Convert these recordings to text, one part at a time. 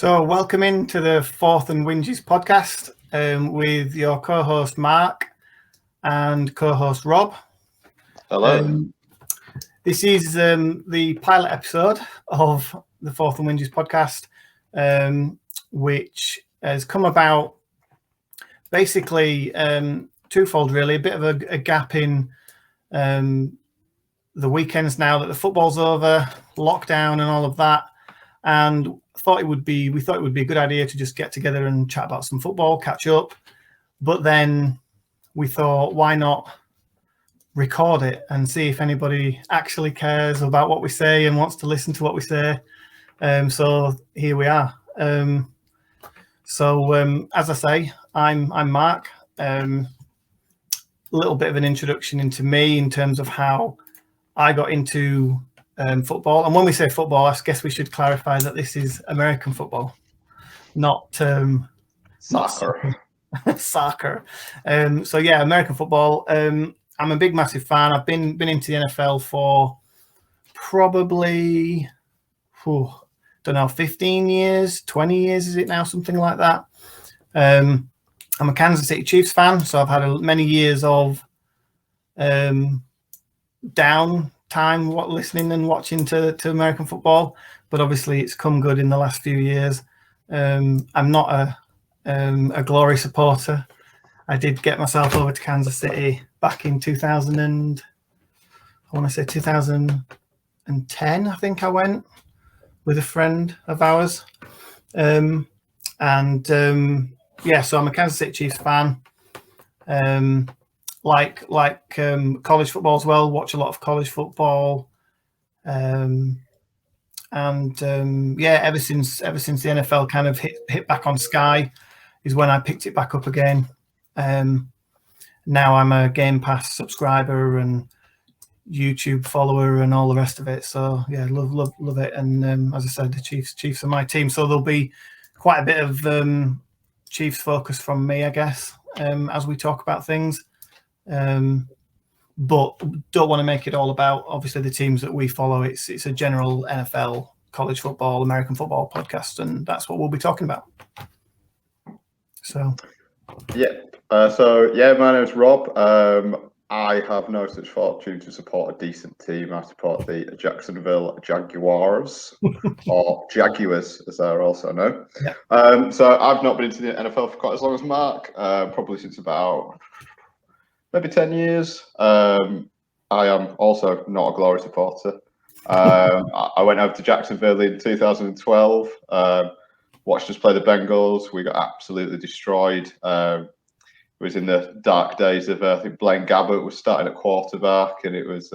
So, welcome into the Fourth and Whinges podcast with your co-host Mark and co-host Rob. Hello. This is the pilot episode of the Fourth and Whinges podcast, which has come about basically twofold, really. A bit of a gap in the weekends now that the football's over, lockdown and all of that, and we thought it would be a good idea to just get together and chat about some football, catch up. But then we thought, why not record it and see if anybody actually cares about what we say and wants to listen to what we say. So here we are. As I say, I'm Mark. A little bit of an introduction into me in terms of how I got into football. And when we say football, I guess we should clarify that this is American football, not Soccer. soccer. American football. I'm a big, massive fan. I've been into the NFL for probably, 15 years, 20 years is it now, something like that. I'm a Kansas City Chiefs fan, so I've had many years of downtime listening and watching to American football, but obviously it's come good in the last few years. I'm not a glory supporter. I did get myself over to Kansas City back in 2010. I think I went with a friend of ours, so I'm a Kansas City Chiefs fan. Like college football as well. Watch a lot of college football, ever since the NFL kind of hit back on Sky is when I picked it back up again. Now I'm a Game Pass subscriber and YouTube follower and all the rest of it. So yeah, love it. And as I said, the Chiefs are my team. So there'll be quite a bit of Chiefs focus from me, I guess, as we talk about things. But don't want to make it all about obviously the teams that we follow. It's a general NFL, college football, American football podcast, and that's what we'll be talking about. So my name is Rob. I have no such fortune to support a decent team. I support the Jacksonville Jaguars, or Jaguars, as they're also known. Yeah. So I've not been into the NFL for quite as long as Mark, probably since about maybe 10 years. I am also not a glory supporter. I went over to Jacksonville in 2012, watched us play the Bengals. We got absolutely destroyed. It was in the dark days of, I think Blaine Gabbert was starting at quarterback, and it was,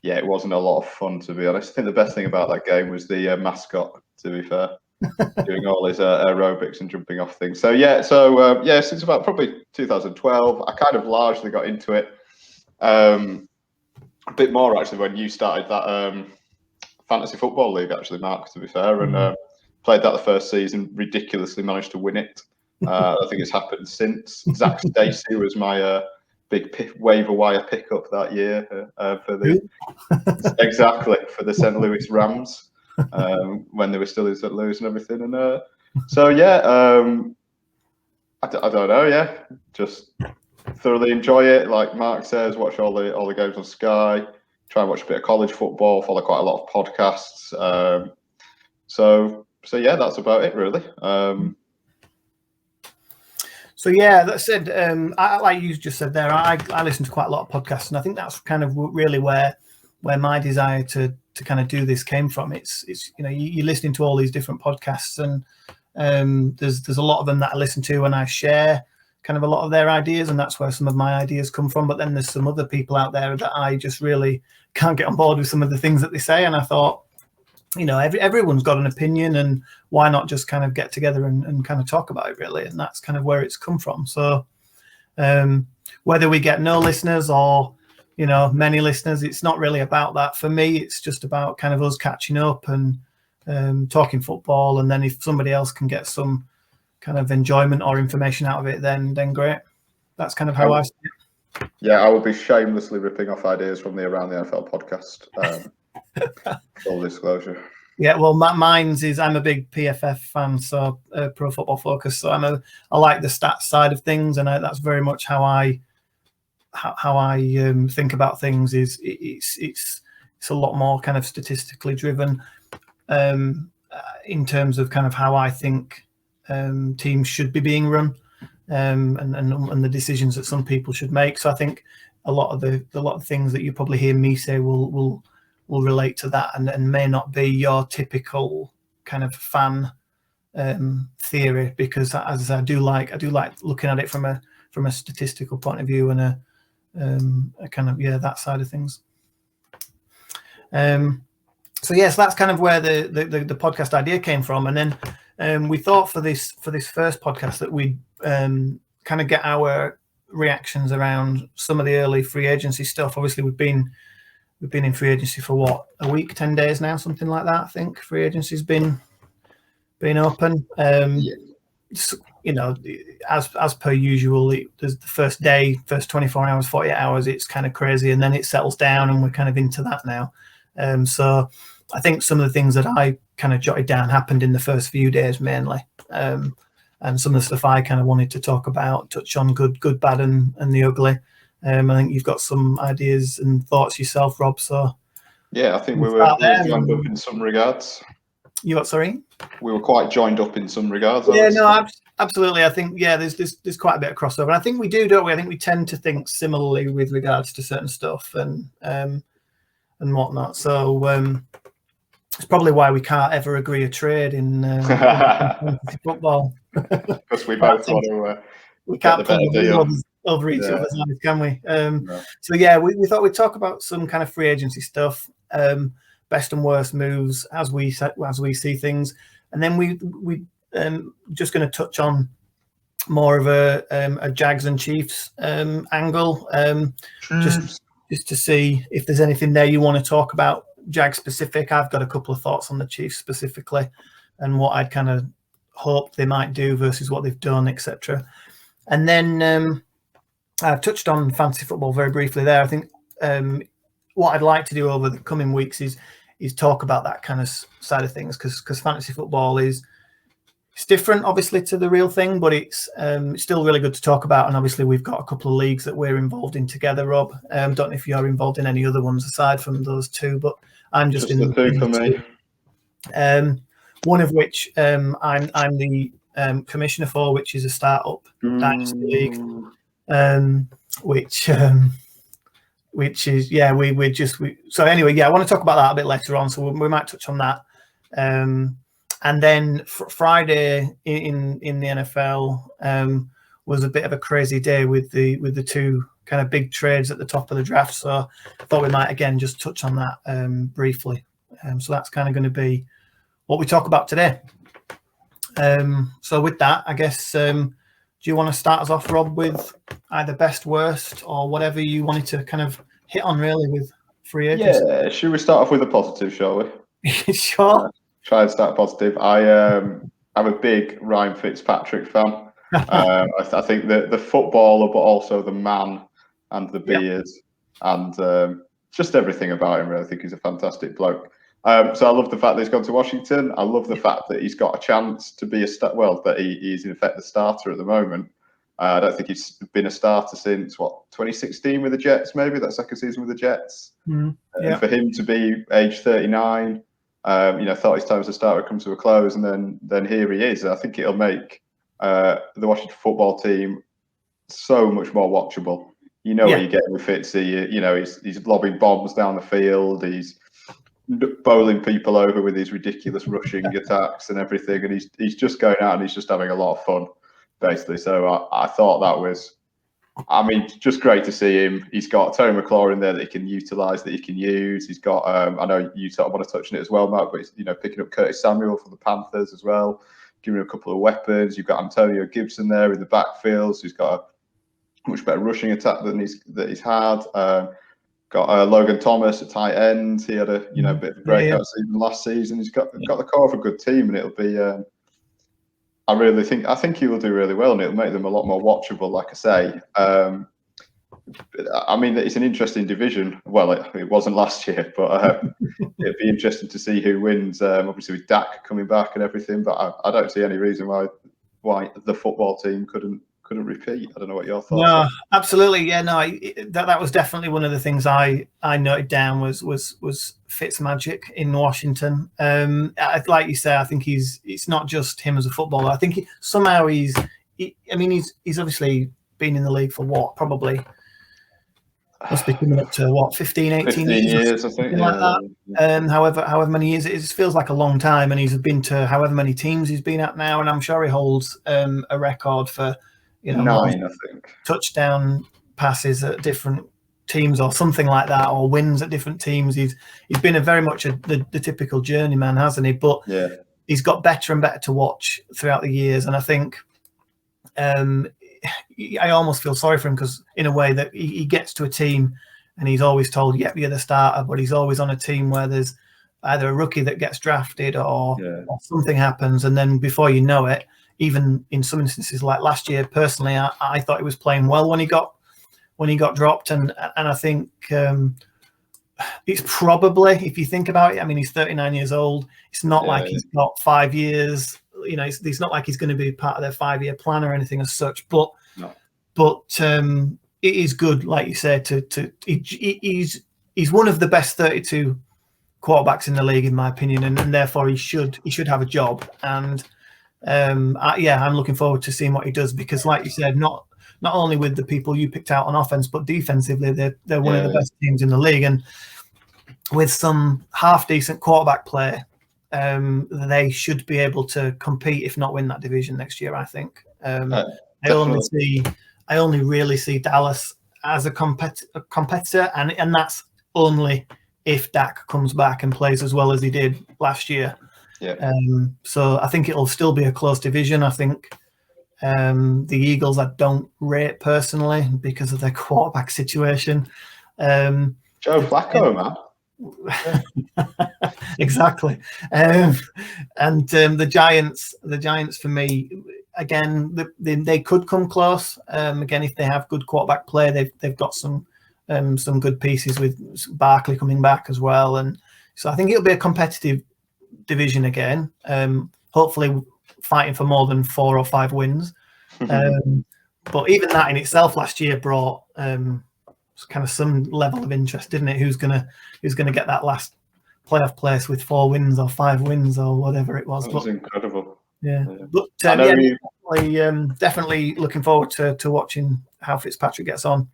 it wasn't a lot of fun, to be honest. I think the best thing about that game was the mascot, to be fair, doing all his aerobics and jumping off things. Since about probably 2012, I kind of largely got into it. A bit more, actually, when you started that fantasy football league, actually, Mark, to be fair, and played that the first season, ridiculously managed to win it. I think it's happened since. Zach Stacey was my big waiver wire pickup that year for the St. Louis Rams when they were still in St. Louis and everything. And I don't know. Yeah, just thoroughly enjoy it. Like Mark says, watch all the games on Sky. Try and watch a bit of college football. Follow quite a lot of podcasts. That's about it, really. That said, I, like you just said there, I listen to quite a lot of podcasts, and I think that's kind of really where my desire to kind of do this came from. It's you're listening to all these different podcasts, and there's a lot of them that I listen to, and I share kind of a lot of their ideas, and that's where some of my ideas come from. But then there's some other people out there that I just really can't get on board with some of the things that they say, and I thought, everyone's got an opinion, and why not just kind of get together and kind of talk about it, really? And that's kind of where it's come from. So whether we get no listeners or, many listeners, it's not really about that. For me, it's just about kind of us catching up and talking football. And then if somebody else can get some kind of enjoyment or information out of it, then great. That's kind of how I see it. Yeah, I will be shamelessly ripping off ideas from the Around the NFL podcast. Full disclosure. Yeah, well, mine's is I'm a big PFF fan, so Pro Football Focus. So I like the stats side of things, and that's very much how I think about things. It's a lot more kind of statistically driven in terms of kind of how I think teams should be being run, and the decisions that some people should make. So I think a lot of things that you probably hear me say will relate to that, and may not be your typical kind of fan theory, because as I do like looking at it from a statistical point of view and a kind of that side of things. So yes, that's kind of where the podcast idea came from, and then we thought for this first podcast that we'd kind of get our reactions around some of the early free agency stuff. Obviously, we've been in free agency for what, a week, 10 days now, something like that. I think free agency's been open. You know, as per usual, there's the first day, first 24 hours, 48 hours, it's kind of crazy, and then it settles down, and we're kind of into that now. So I think some of the things that I kind of jotted down happened in the first few days mainly, and some of the stuff I kind of wanted to talk about, touch on good, bad, and the ugly. I think you've got some ideas and thoughts yourself, Rob. So yeah, I think we were joined up in some regards. You what? Sorry, we were quite joined up in some regards. Yeah, no, absolutely. I think there's quite a bit of crossover, and I think we do, don't we? I think we tend to think similarly with regards to certain stuff and whatnot. So it's probably why we can't ever agree a trade in football. Because we both want to. We can't pull the deal over each other's eyes, can we? No. So yeah, we thought we'd talk about some kind of free agency stuff, best and worst moves as we see things, and then we just going to touch on more of a Jags and Chiefs angle, just to see if there's anything there you want to talk about Jags specific. I've got a couple of thoughts on the Chiefs specifically and what I'd kind of hope they might do versus what they've done, etc. And then I've touched on fantasy football very briefly there. I think what I'd like to do over the coming weeks is talk about that kind of side of things, because fantasy football it's different, obviously, to the real thing, but it's still really good to talk about. And obviously, we've got a couple of leagues that we're involved in together, Rob. Don't know if you're involved in any other ones aside from those two, but I'm just in the two for me. One of which I'm the commissioner for, which is a startup Dynasty League, which is so anyway, I want to talk about that a bit later on, so we might touch on that. And then Friday in the NFL was a bit of a crazy day with the two kind of big trades at the top of the draft. So I thought we might again just touch on that briefly. So that's kind of going to be what we talk about today. So with that, I guess, do you want to start us off, Rob, with either best, worst, or whatever you wanted to kind of hit on really with free agents? Yeah, should we start off with a positive, shall we? Sure. Try and start positive. I'm a big Ryan Fitzpatrick fan. I think the footballer, but also the man and the beard and just everything about him. Really, I think he's a fantastic bloke. So I love the fact that he's gone to Washington. I love the fact that he's got a chance to be that he's in effect the starter at the moment. I don't think he's been a starter since 2016 with the Jets, maybe that second season with the Jets. For him to be age 39, thought his time as a starter would come to a close, and then here he is. I think it'll make the Washington football team so much more watchable. You know what you get with Fitzy. He's lobbing bombs down the field. He's bowling people over with his ridiculous rushing attacks and everything, and he's just going out and he's just having a lot of fun, basically. So I thought that was, just great to see him. He's got Terry McLaurin there that he can utilise, that he can use. He's got, I know you sort of want to touch on it as well, Mark, but he's, picking up Curtis Samuel from the Panthers as well, giving him a couple of weapons. You've got Antonio Gibson there in the backfield, so he's got a much better rushing attack than he's had. Got Logan Thomas at tight end. He had a bit of a breakout season last season. He's got the core of a good team, and it'll be. I think he will do really well, and it'll make them a lot more watchable. Like I say, I mean, it's an interesting division. Well, it wasn't last year, but it'd be interesting to see who wins. Obviously, with Dak coming back and everything, but I don't see any reason why the football team couldn't repeat. I don't know what your thoughts are. No, absolutely. Yeah, no, that was definitely one of the things I noted down was Fitzmagic in Washington. Like you say, I think it's not just him as a footballer. I think somehow he's obviously been in the league for what, probably must be coming up to what, 15 years, I think, like that. However many years, it feels like a long time, and he's been to however many teams he's been at now, and I'm sure he holds a record for 9, I think, touchdown passes at different teams or something like that, or wins at different teams. He's been very much the typical journeyman, hasn't he? But yeah, he's got better and better to watch throughout the years, and I think I almost feel sorry for him, because in a way that he gets to a team and he's always told, yep, you're the starter, but he's always on a team where there's either a rookie that gets drafted or something happens, and then before you know it, even in some instances like last year, personally, I thought he was playing well when he got dropped, and I think it's probably, if you think about it, I mean, he's 39 years old. It's not like he's got 5 years. It's not like he's going to be part of their 5-year plan or anything as such. But it is good, like you said, he's one of the best 32 quarterbacks in the league, in my opinion, and therefore he should have a job. And I'm looking forward to seeing what he does, because, like you said, not only with the people you picked out on offense, but defensively, they're one of the best teams in the league, and with some half decent quarterback play, they should be able to compete, if not win, that division next year, I think. I only really see Dallas as a competitor, and that's only if Dak comes back and plays as well as he did last year. Yeah. So I think it'll still be a close division. I think the Eagles I don't rate personally because of their quarterback situation. Joe Flacco, man. Exactly. And the Giants for me, again, they could come close. Again, if they have good quarterback play, they've got some good pieces with Barkley coming back as well, and so I think it'll be a competitive division again. Hopefully, fighting for more than 4 or 5 wins. But even that in itself last year brought kind of some level of interest, didn't it? Who's gonna get that last playoff place with 4 wins or 5 wins or whatever it was? That was incredible. Yeah. But definitely looking forward to watching how Fitzpatrick gets on.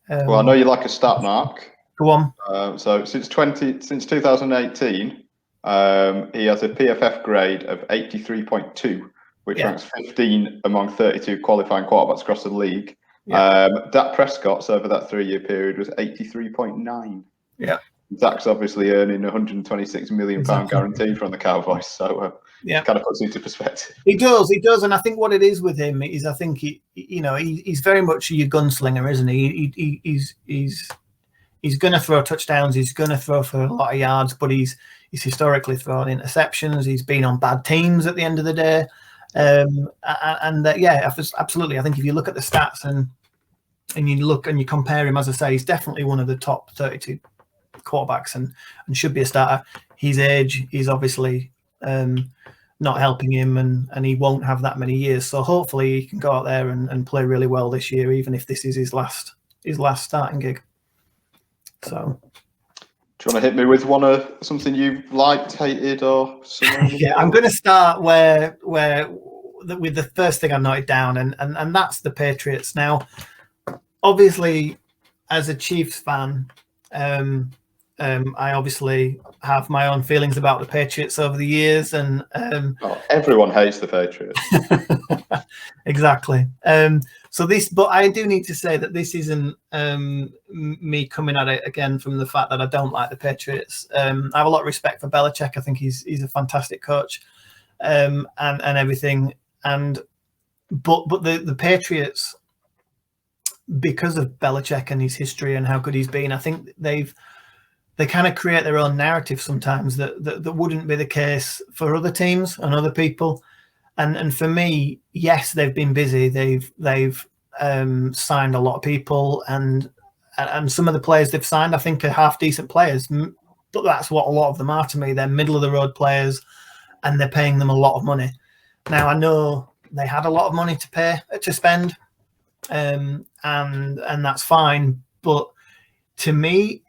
Well, I know you like a stat, Mark. Go on. So since 2018, he has a PFF grade of 83.2, which ranks 15 among 32 qualifying quarterbacks across the league. Dak Prescott's over that 3-year period was 83.9. Yeah. Dak's obviously earning £126 million guaranteed from the Cowboys, so it kind of puts into perspective. He does, and I think what it is with him is, I think he's very much your gunslinger, isn't he? He's going to throw touchdowns, he's going to throw for a lot of yards, but he's historically thrown interceptions. He's been on bad teams at the end of the day, absolutely. I think if you look at the stats and you look and you compare him, as I say, he's definitely one of the top 32 quarterbacks and should be a starter. His age is obviously not helping him, and he won't have that many years. So hopefully he can go out there and play really well this year, even if this is his last starting gig. So, do you want to hit me with something you've liked, hated, or something? Yeah, I'm going to start with the first thing I noted down, and that's the Patriots. Now, obviously, as a Chiefs fan, I obviously have my own feelings about the Patriots over the years, and everyone hates the Patriots. Exactly. But I do need to say that this isn't me coming at it again from the fact that I don't like the Patriots. I have a lot of respect for Belichick. I think he's a fantastic coach, and everything. But the Patriots, because of Belichick and his history and how good he's been, I think they kind of create their own narrative sometimes that wouldn't be the case for other teams and other people. And for me, yes, they've been busy. They've signed a lot of people, and and some of the players they've signed, I think, are half decent players. But that's what a lot of them are to me. They're middle of the road players, and they're paying them a lot of money. Now I know they had a lot of money to spend, and that's fine. But to me,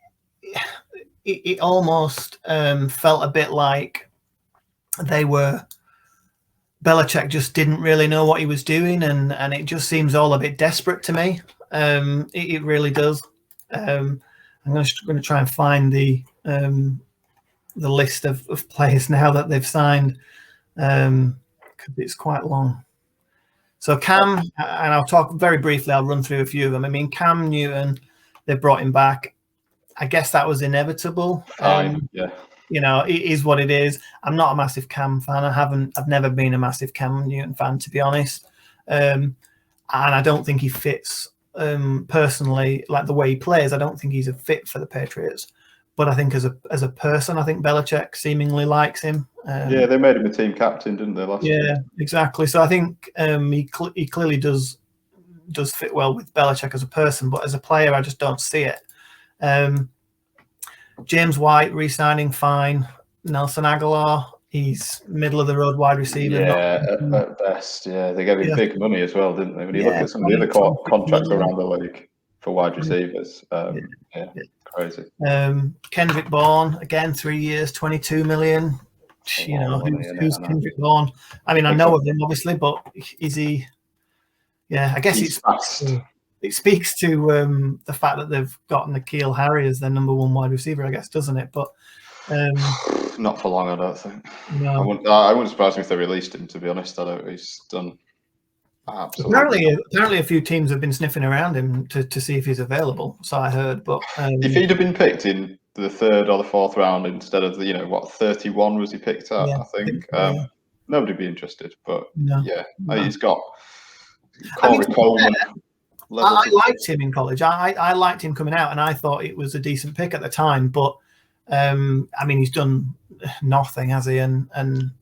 it almost felt a bit like Belichick just didn't really know what he was doing, and it just seems all a bit desperate to me. It really does. I'm going to try and find the list of players now that they've signed, because it's quite long. So Cam, and I'll talk very briefly, I'll run through a few of them. I mean, Cam Newton, they brought him back. I guess that was inevitable. Fine, yeah. It is what it is. I'm not a massive Cam fan. I've never been a massive Cam Newton fan, to be honest. And I don't think he fits personally, like the way he plays. I don't think he's a fit for the Patriots. But I think as a person, I think Belichick seemingly likes him. Yeah, they made him a team captain, didn't they, last year? Yeah, exactly. So I think he clearly does fit well with Belichick as a person, but as a player, I just don't see it. James White re-signing, fine. Nelson Aguilar, he's middle of the road wide receiver. Yeah, at best. Yeah, they gave him big money as well, didn't they? When you look at some of the other contracts around the league for wide receivers, crazy. Kendrick Bourne, again, 3 years, 22 million. Who's Kendrick Bourne? I mean, I know of him obviously, but is he? Yeah, I guess it speaks to the fact that they've got N'Keal Harry as their number one wide receiver, I guess, doesn't it? But not for long, I don't think. No. I wouldn't surprise me if they released him. To be honest, he's done. Absolutely. Apparently, a few teams have been sniffing around him to see if he's available. So I heard, but if he'd have been picked in the 3rd or the 4th round instead of 31 was he picked at? Yeah, I think nobody'd be interested. But he's got Corey Coleman. I liked him in college. I liked him coming out, and I thought it was a decent pick at the time. But I mean, he's done nothing, has he? And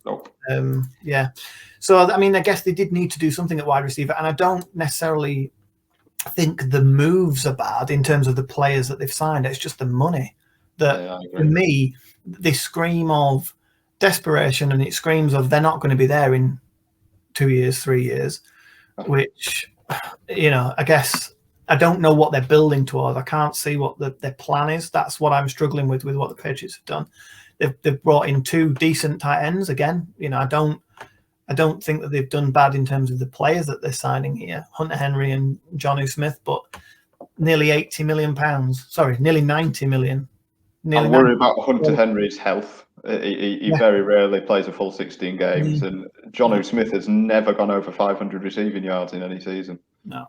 nope. So I mean, I guess they did need to do something at wide receiver, and I don't necessarily think the moves are bad in terms of the players that they've signed. It's just the money that, for me, they scream of desperation, and it screams of they're not going to be there in 2 years, 3 years, which, I guess I don't know what they're building towards. I can't see what their plan is. That's what I'm struggling with what the Patriots have done. They've brought in 2 decent tight ends again. I don't think that they've done bad in terms of the players that they're signing here, Hunter Henry and Jonnu Smith, but nearly £80 million. Sorry, nearly 90 million. I'm worried about Hunter Henry's health. He very rarely plays a full 16 games, and Jonnu Smith has never gone over 500 receiving yards in any season. No.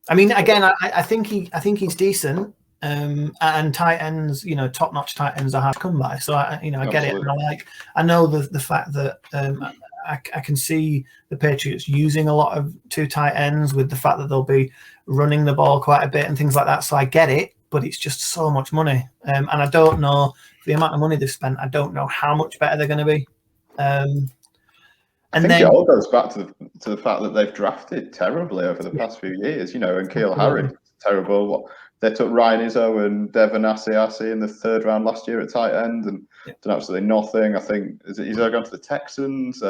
I mean, again, I think he's decent, and tight ends, top-notch tight ends are hard to come by. So I get it, and I know the fact that I can see the Patriots using a lot of 2 tight ends, with the fact that they'll be running the ball quite a bit and things like that. So I get it, but it's just so much money, and I don't know the amount of money they've spent. I don't know how much better they're going to be. I think it all goes back to the fact that they've drafted terribly over the past few years. And N'Keal Harry, terrible. They took Ryan Izzo and Devin Asiasi in the 3rd round last year at tight end and done absolutely nothing. I think Izzo gone to the Texans.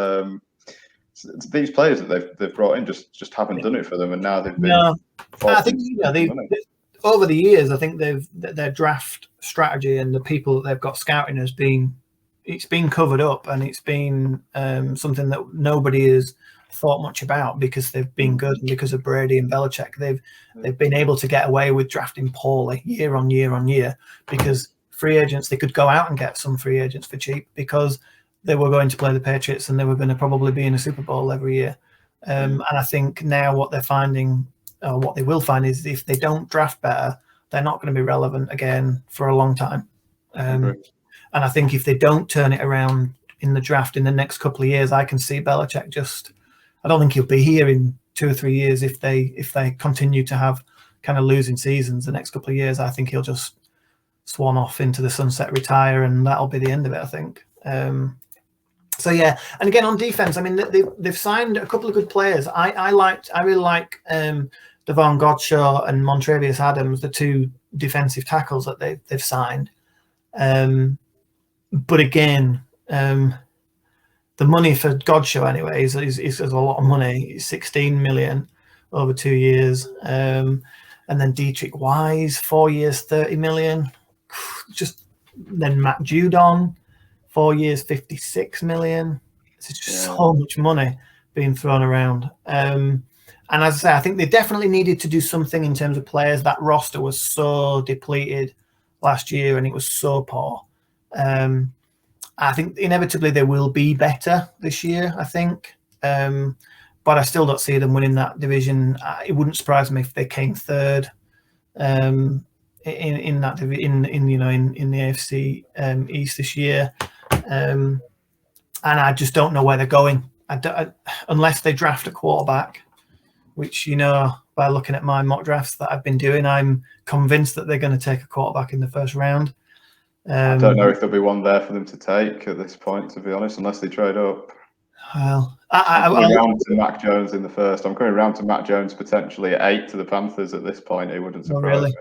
These players that they've brought in just haven't done it for them, and now they've been. No, I think over the years, I think their draft strategy and the people that they've got scouting has been. It's been covered up, and it's been something that nobody has thought much about because they've been good, and because of Brady and Belichick, they've been able to get away with drafting poorly year on year on year, because free agents, they could go out and get some free agents for cheap because they were going to play the Patriots and they were going to probably be in a Super Bowl every year. And I think now what they're finding, or what they will find, is if they don't draft better, they're not going to be relevant again for a long time. And I think if they don't turn it around in the draft in the next couple of years, I can see Belichick I don't think he'll be here in 2 or 3 years if they continue to have kind of losing seasons the next couple of years. I think he'll just swan off into the sunset, retire, and that'll be the end of it, I think. So yeah, and again on defense, I mean they've signed a couple of good players. I really like the Devon Godshaw and Montrevious Adams, the two defensive tackles that they've signed. But again, the money for Godshaw anyway is a lot of money. It's 16 million over 2 years. And then Dietrich Wise, 4 years, 30 million. Just then Matt Judon, 4 years, 56 million. It's just so much money being thrown around. And as I say, I think they definitely needed to do something in terms of players. That roster was so depleted last year and it was so poor. I think inevitably they will be better this year, I think. But I still don't see them winning that division. It wouldn't surprise me if they came third in the AFC East this year. And I just don't know where they're going. Unless they draft a quarterback, which, by looking at my mock drafts that I've been doing, I'm convinced that they're going to take a quarterback in the first round. I don't know if there'll be one there for them to take at this point, to be honest, unless they trade up. Well, I'm going around to Mac Jones in the first. I'm going around to Mac Jones potentially at 8 to the Panthers at this point. It wouldn't surprise me.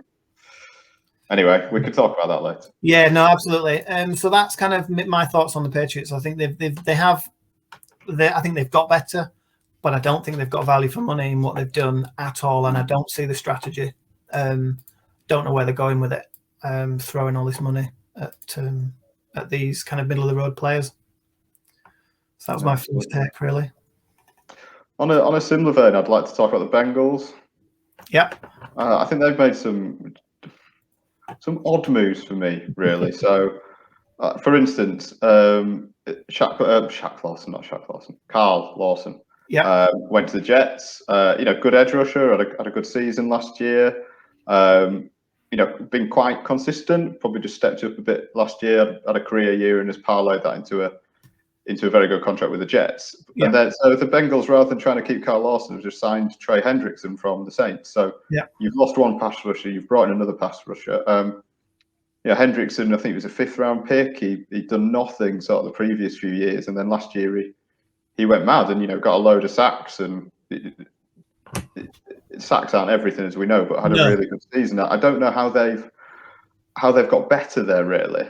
Anyway, we could talk about that later. Yeah, no, absolutely. So that's kind of my thoughts on the Patriots. I think they've got better, but I don't think they've got value for money in what they've done at all, and I don't see the strategy. Don't know where they're going with it. Throwing all this money at these kind of middle of the road players. So that was my first take, really. On a similar vein, I'd like to talk about the Bengals. Yeah. I think they've made some odd moves for me, really. So, for instance, Carl Lawson. Yeah. Went to the Jets. Good edge rusher. Had a good season last year. Been quite consistent. Probably just stepped up a bit last year. Had a career year and has parlayed that into a very good contract with the Jets. Yeah. And then, so the Bengals, rather than trying to keep Carl Lawson, have just signed Trey Hendrickson from the Saints. So you've lost one pass rusher, you've brought in another pass rusher. Hendrickson, I think, was a 5th round pick. He'd done nothing sort of the previous few years, and then last year he went mad and got a load of sacks. And sacks aren't everything, as we know, but had a really good season. I don't know how they've got better there, really.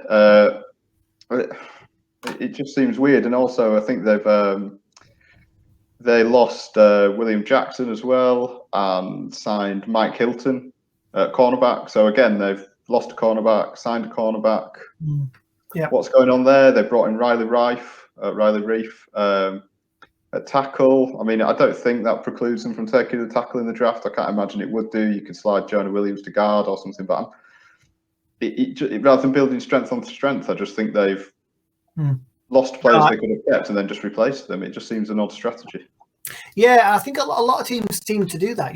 It just seems weird, and also I think they lost William Jackson as well and signed Mike Hilton at cornerback. So again, they've lost a cornerback, signed a cornerback. Yeah, what's going on there? They brought in Riley Reif at tackle. I mean, I don't think that precludes them from taking the tackle in the draft. I can't imagine it would do. You could slide Jonah Williams to guard or something, but rather than building strength on strength, I just think they've lost players they could have kept and then just replaced them. It just seems an odd strategy. Yeah, I think a lot of teams seem to do that.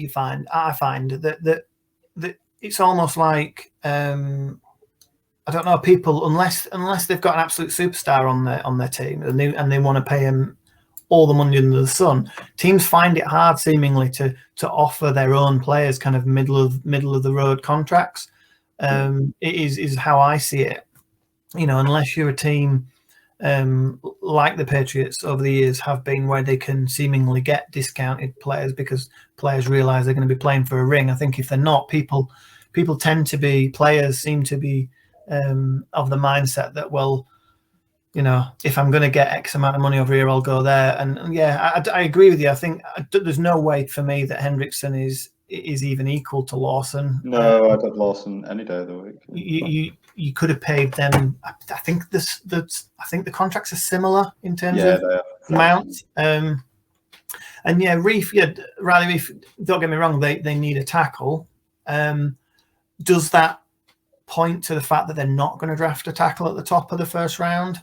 I find that it's almost like I don't know, people unless they've got an absolute superstar on their team and they want to pay him all the money under the sun, teams find it hard seemingly to offer their own players kind of middle of the road contracts. It is how I see it. Unless you're a team like the Patriots over the years have been, where they can seemingly get discounted players because players realize they're going to be playing for a ring. I think if they're not, players seem to be of the mindset that, well, if I'm going to get X amount of money over here, I'll go there. And I agree with you. I think there's no way for me that Hendrickson is even equal to Lawson. No, I'd have Lawson any day of the week. You could have paid them. I think the contracts are similar in terms of amount. Riley Reif. Don't get me wrong. They need a tackle. Does that point to the fact that they're not going to draft a tackle at the top of the first round?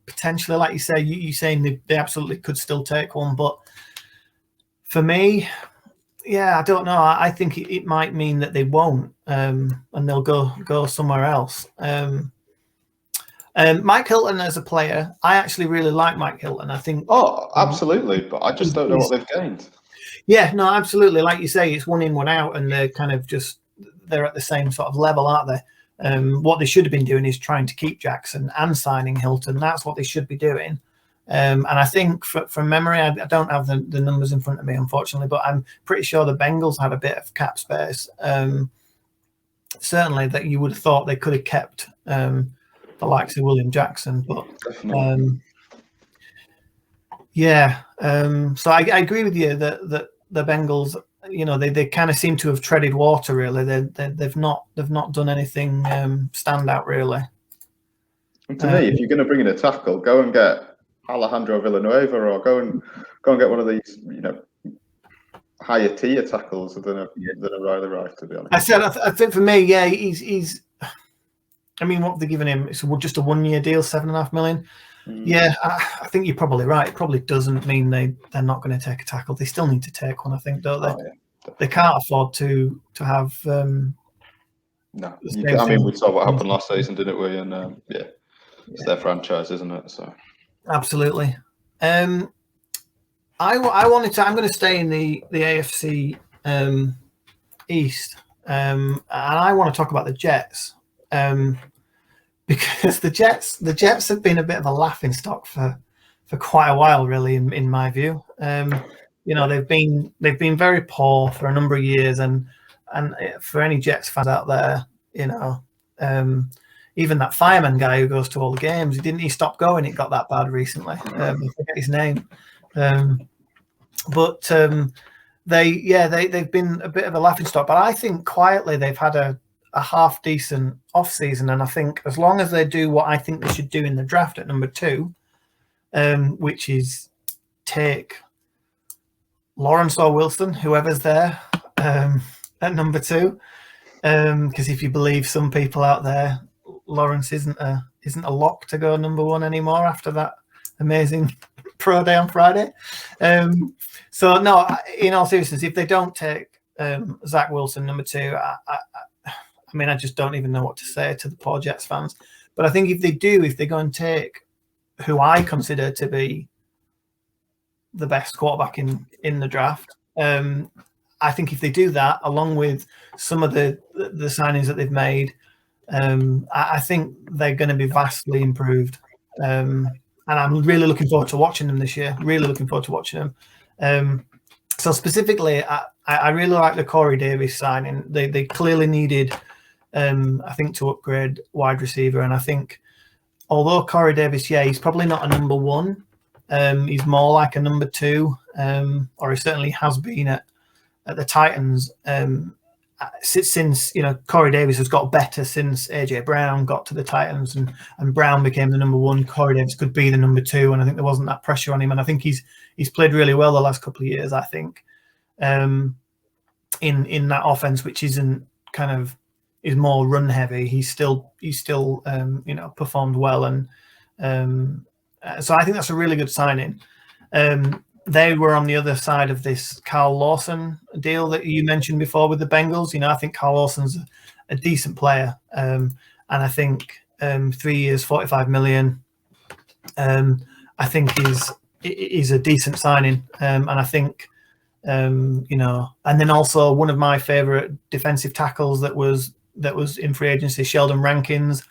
Potentially, like you say, you're saying they absolutely could still take one, but for me, I don't know. I think it might mean that they won't, and they'll go somewhere else. Mike Hilton as a player, I actually really like Mike Hilton. I think. Oh, absolutely, but I just don't know what they've gained. Yeah, no, absolutely. Like you say, it's one in, one out, and they're kind of they're at the same sort of level, aren't they? What they should have been doing is trying to keep Jackson and signing Hilton. That's what they should be doing. And I think from memory, I don't have the numbers in front of me, unfortunately, but I'm pretty sure the Bengals had a bit of cap space. Certainly that you would have thought they could have kept the likes of William Jackson, but so I agree with you that the Bengals, they kind of seem to have treaded water. Really, they've not done anything standout really. And to me, if you're going to bring in a tackle, go and get Alejandro Villanueva, or go and get one of these, higher tier tackles than a Riley Rice, to be honest. I think for me, he's. I mean, what they're giving him? It's just a 1 year deal, $7.5 million. Yeah, I think you're probably right. It probably doesn't mean they're not going to take a tackle. They still need to take one, I think, don't they? Oh, yeah, they can't afford to have. No, I mean, we saw what happened last season, didn't we? And it's their franchise, isn't it? So absolutely. I wanted to. I'm going to stay in the AFC East, and I want to talk about the Jets. Because the Jets have been a bit of a laughing stock for quite a while, really, in my view. They've been very poor for a number of years, and for any Jets fans out there, even that fireman guy who goes to all the games, he stopped going. It got that bad recently. I forget his name, but they've been a bit of a laughing stock. But I think quietly they've had a half decent off season, and I think as long as they do what I think they should do in the draft at number 2, which is take Lawrence or Wilson, whoever's there, at number 2, because if you believe some people out there, Lawrence isn't a lock to go number 1 anymore after that amazing pro day on Friday. So no, in all seriousness, if they don't take Zach Wilson number 2, I just don't even know what to say to the poor Jets fans. But I think if they go and take who I consider to be the best quarterback in the draft, I think if they do that, along with some of the signings that they've made, I think they're going to be vastly improved. And I'm really looking forward to watching them this year. Really looking forward to watching them. So specifically, I really like the Corey Davies signing. They clearly needed, I think, to upgrade wide receiver. And I think, although Corey Davis, he's probably not a number 1. He's more like a number 2, or he certainly has been at the Titans. Since Corey Davis has got better since AJ Brown got to the Titans, and Brown became the number 1. Corey Davis could be the number 2, and I think there wasn't that pressure on him. And I think he's played really well the last couple of years. I think in that offense, which isn't is more run heavy. He's still performed well, and so I think that's a really good signing. They were on the other side of this Carl Lawson deal that you mentioned before with the Bengals. I think Carl Lawson's a decent player, and I think 3 years, $45 million. I think is a decent signing, and I think and then also one of my favorite defensive tackles that was in free agency, Sheldon Rankin's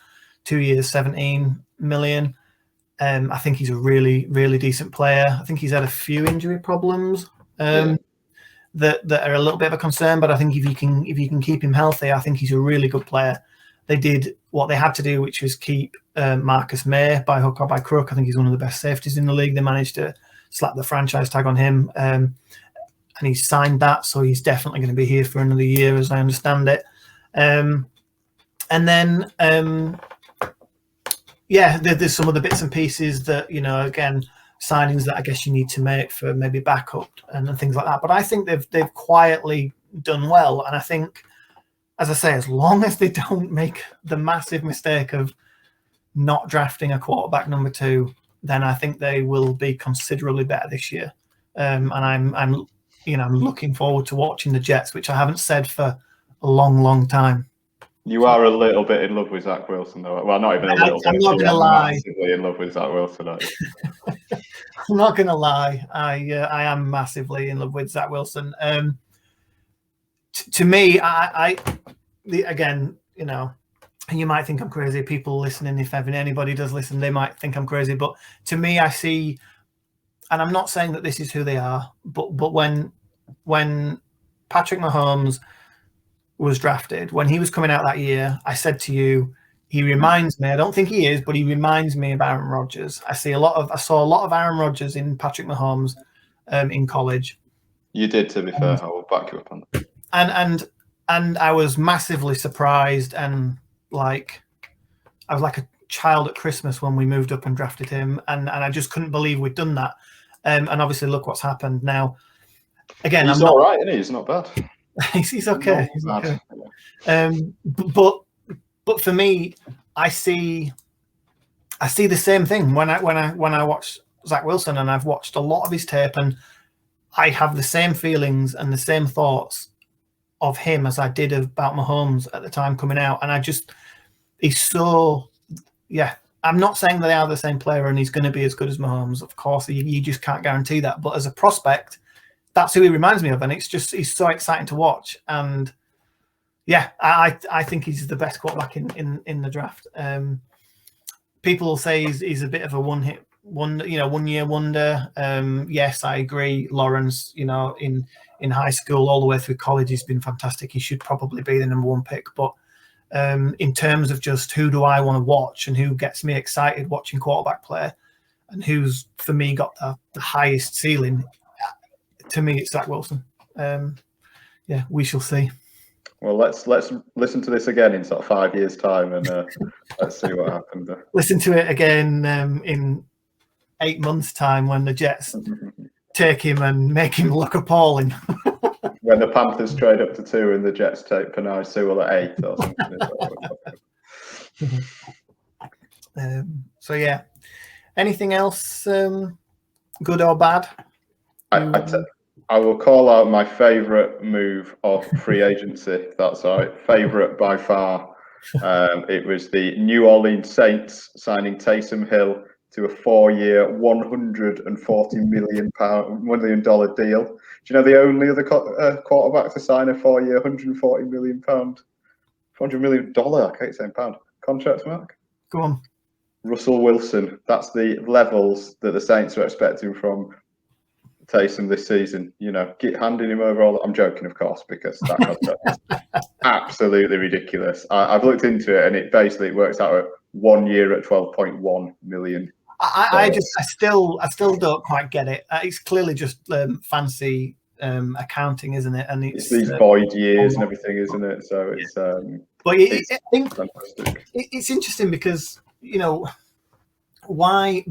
2 years, $17 million. I think he's a really, really decent player. I think he's had a few injury problems that are a little bit of a concern, but I think if you can keep him healthy, I think he's a really good player. They did what they had to do, which was keep Marcus May by hook or by crook. I think he's one of the best safeties in the league. They managed to slap the franchise tag on him, and he's signed that, so he's definitely going to be here for another year, as I understand it. And then there's some other bits and pieces that, again, signings that I guess you need to make for maybe backup and things like that. But I think they've quietly done well. And I think, as I say, as long as they don't make the massive mistake of not drafting a quarterback number 2, then I think they will be considerably better this year. And I'm looking forward to watching the Jets, which I haven't said for a long, long time. You are a little bit in love with Zach Wilson, though. Well, not even a little bit. I'm not going to lie. Massively in love with Zach Wilson. I'm not going to lie. I am massively in love with Zach Wilson. To me, again, and you might think I'm crazy. People listening, if ever anybody does listen, they might think I'm crazy. But to me, I see, and I'm not saying that this is who they are, but when Patrick Mahomes was drafted, when he was coming out that year, I said to you, he reminds me, I don't think he is, but he reminds me of Aaron Rodgers. I saw a lot of Aaron Rodgers in Patrick Mahomes in college. You did, to be fair. I will back you up on that. And I was massively surprised, and like I was like a child at Christmas when we moved up and drafted him, and I just couldn't believe we'd done that. And obviously, look what's happened now. Again, he's all right, isn't he? He's not bad. he's okay. He's okay. But for me, I see the same thing when I watch Zach Wilson, and I've watched a lot of his tape, and I have the same feelings and the same thoughts of him as I did about Mahomes at the time coming out. And he's so, yeah. I'm not saying they are the same player and he's going to be as good as Mahomes. Of course, you just can't guarantee that. But as a prospect, that's who he reminds me of, and he's so exciting to watch. And yeah, I think he's the best quarterback in the draft. People will say he's a bit of a one year wonder. Yes, I agree. Lawrence, in high school all the way through college, he's been fantastic. He should probably be the number one pick. But in terms of just who do I want to watch and who gets me excited watching quarterback play, and who's for me got the highest ceiling, to me it's Zach Wilson. Yeah, we shall see. Well, let's listen to this again in sort of 5 years' time, and let's see what happened. Listen to it again in 8 months' time when the Jets take him and make him look appalling. When the Panthers trade up to 2 and the Jets take Penei Sewell at 8 or something. So yeah, anything else good or bad? I will call out my favourite move of free agency, if that's all right. Favourite by far. It was the New Orleans Saints signing Taysom Hill to a 4-year, $140 million deal. Do you know the only other quarterback to sign a 4-year, $140 million, $400 million, I can't say pound, contract, Mark? Go on. Russell Wilson. That's the levels that the Saints are expecting from Taysom this season. Handing him over all. I'm joking, of course, because that contract is absolutely ridiculous. I've looked into it, and it basically works out at 1 year at $12.1 million. I still don't quite get it. It's clearly just fancy accounting, isn't it? And it's these void years and everything, isn't it? So it's. But I think it's interesting because why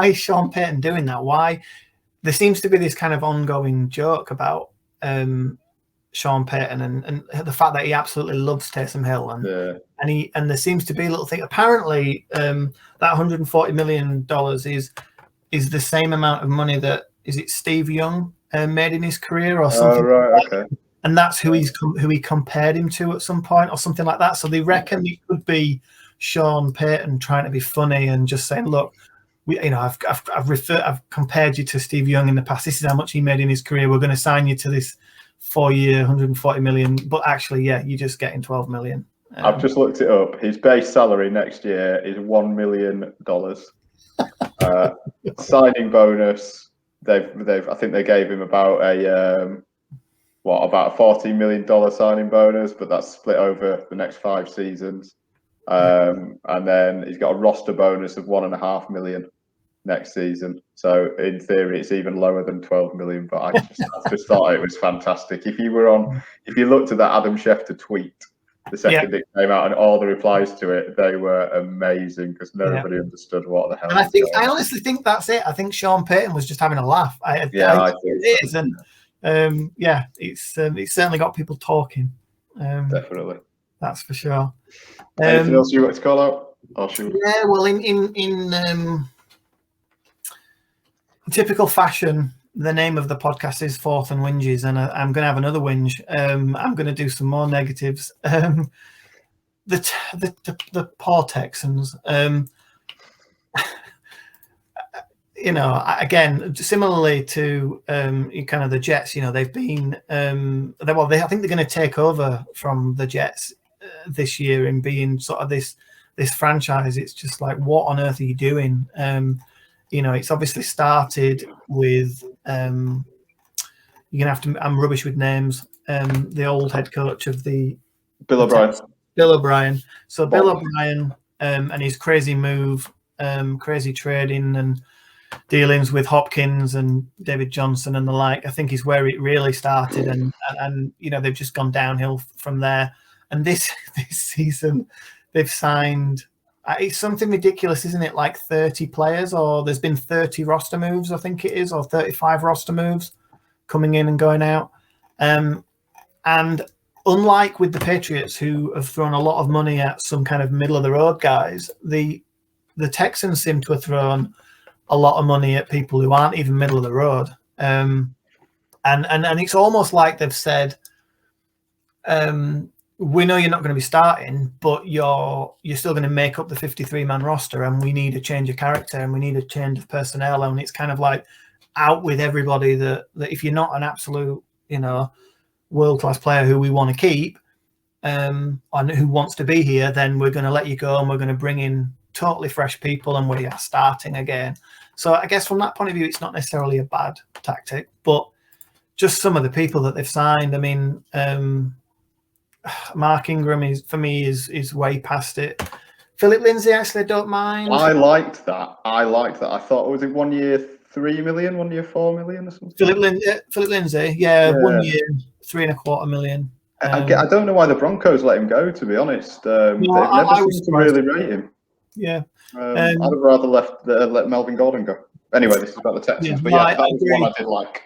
is Sean Payton doing that? Why there seems to be this kind of ongoing joke about Sean Payton and the fact that he absolutely loves Taysom Hill, and there seems to be a little thing. Apparently, that $140 million is the same amount of money that Steve Young made in his career or something. Oh, right, okay. And that's who he compared him to at some point or something like that. So they reckon it could be Sean Payton trying to be funny and just saying, look, I've compared you to Steve Young in the past. This is how much he made in his career. We're going to sign you to this 4-year, $140 million. But actually, yeah, you're just getting $12 million. I've just looked it up. His base salary next year is $1 million. Signing bonus. I think they gave him about a $14 million signing bonus, but that's split over the next 5 seasons. And then he's got a roster bonus of $1.5 million next season. So in theory, it's even lower than 12 million. But I just thought it was fantastic. If you looked at that Adam Schefter tweet the second it came out and all the replies to it, they were amazing because nobody understood what the hell. And I honestly think that's it. I think Sean Payton was just having a laugh. I think it is, and it's certainly got people talking. Definitely, that's for sure. Anything else you want to call out? Yeah, well, in typical fashion, the name of the podcast is Fourth and Whinges, and I'm going to have another whinge. I'm going to do some more negatives. The poor Texans. Again, similarly to kind of the Jets, they've been I think they're going to take over from the Jets this year in being sort of this franchise. It's just like, what on earth are you doing? It's obviously started with you're gonna have to. I'm rubbish with names. The old head coach of the Bill O'Brien. Bill O'Brien. So Bill O'Brien and his crazy move, crazy trading and dealings with Hopkins and David Johnson and the like, I think is where it really started, and they've just gone downhill from there. And this season they've signed, it's something ridiculous, isn't it? Like 30 players, or there's been 30 roster moves, I think it is, or 35 roster moves coming in and going out. And unlike with the Patriots, who have thrown a lot of money at some kind of middle of the road guys, the Texans seem to have thrown a lot of money at people who aren't even middle of the road. And it's almost like they've said, we know you're not going to be starting, but you're still going to make up the 53-man roster, and we need a change of character and we need a change of personnel. And it's kind of like out with everybody that if you're not an absolute, world-class player who we want to keep, and who wants to be here, then we're going to let you go and we're going to bring in totally fresh people and we are starting again. So I guess from that point of view, it's not necessarily a bad tactic, but just some of the people that they've signed. I mean, Mark Ingram is way past it. Philip Lindsay, actually, I don't mind. I liked that. I thought, was it 1 year 3 million, 1 year 4 million or something? Philip Lindsay, yeah. 1 year 3.25 million. I don't know why the Broncos let him go, to be honest. They've never seemed to really rate him. Yeah. I'd have rather let Melvin Gordon go. Anyway, this is about the Texans, but that was one I did like.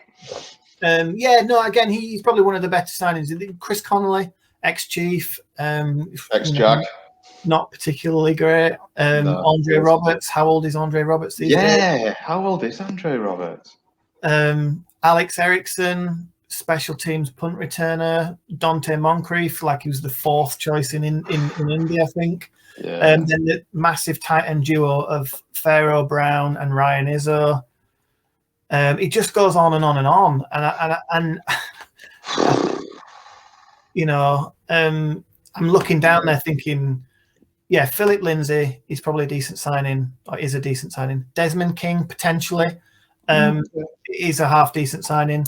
Again, he's probably one of the better signings. Chris Connolly, ex-Chief. Ex-Jack. Not particularly great. Andre Roberts. How old is Andre Roberts these days? Yeah, how old is Andre Roberts? Alex Erickson, special teams punt returner. Dante Moncrief, like he was the 4th choice in India, I think. Yeah. And then the massive tight end duo of Pharaoh Brown and Ryan Izzo. It just goes on and on and on. And I'm looking down there thinking, yeah, Philip Lindsay is probably a decent signing, or is a decent signing. Desmond King, potentially, is a half decent signing.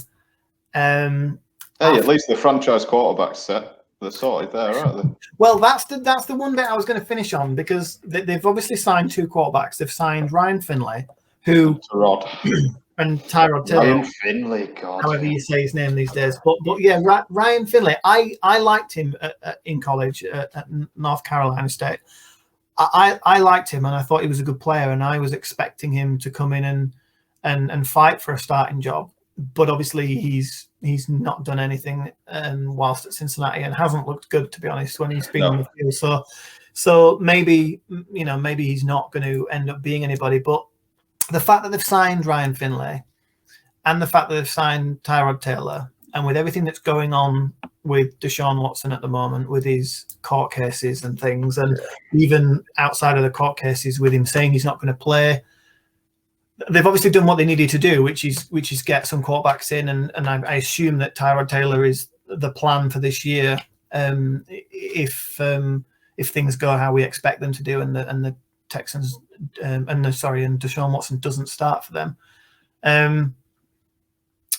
Hey, at least the franchise quarterback's set. They're sorted there, aren't they? Well, that's the one bit I was going to finish on, because they've obviously signed 2 quarterbacks. They've signed Ryan Finley, and Tyrod Taylor. Ryan Finley, God. However you say his name these days. But yeah, Ryan Finley, I liked him in college at North Carolina State. I liked him, and I thought he was a good player, and I was expecting him to come in and fight for a starting job. But obviously he's not done anything whilst at Cincinnati, and hasn't looked good, to be honest, when he's been on the field. So maybe he's not going to end up being anybody. But the fact that they've signed Ryan Finley, and the fact that they've signed Tyrod Taylor, and with everything that's going on with Deshaun Watson at the moment, with his court cases and things, and even outside of the court cases with him saying he's not going to play, they've obviously done what they needed to do, which is get some quarterbacks in, and I assume that Tyrod Taylor is the plan for this year, if things go how we expect them to do, and the Texans and Deshaun Watson doesn't start for them.